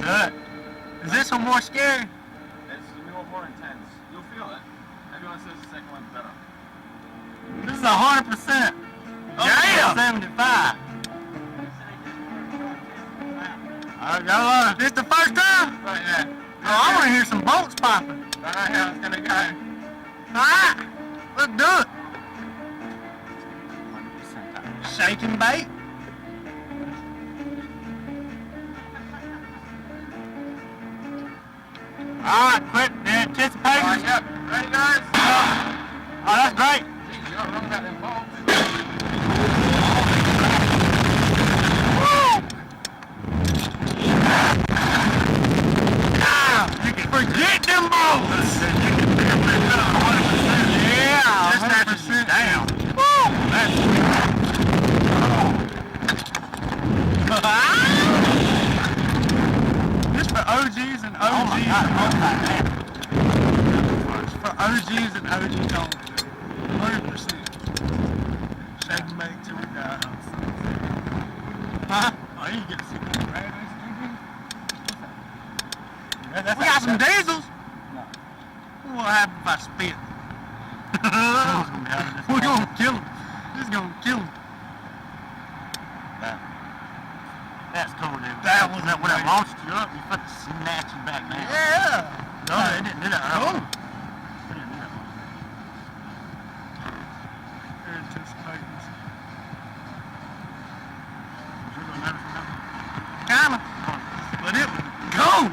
Good. Is this one more scary? It's more intense. You'll feel it. Everyone says the second one's better. This is 100%. Damn! 75. This the first time? Right there. Oh, I want to hear some bolts popping. Alright, how it's gonna go. Alright, let's do it. Shake and bake. Alright, quit anticipating. Alright, yep. Ready, guys? Oh, that's great. Jeez, you're wrong about them bolts. Forget them bolts! Yeah, Just 100% down. Woo! That's This for OGs and OGs. Oh my God, for OGs and OGs only. 100%. Shake and bake till we die. Huh? Oh, you get to see this right? We got some diesels. No. What will happen if I spit? We're gonna kill him. This is gonna kill him. That's cool, dude. That was when I launched you up, you fucking snatched you back down. Yeah. No, they didn't do that. Cool. They didn't do that. They're anticipating this. Kinda. But it was cool.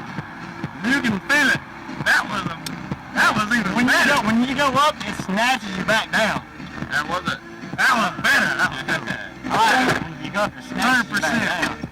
You can feel it. That was even better. When you go up, it snatches you back down. That was it. That was better. That was good. Alright, when you go up, it snatches you back down.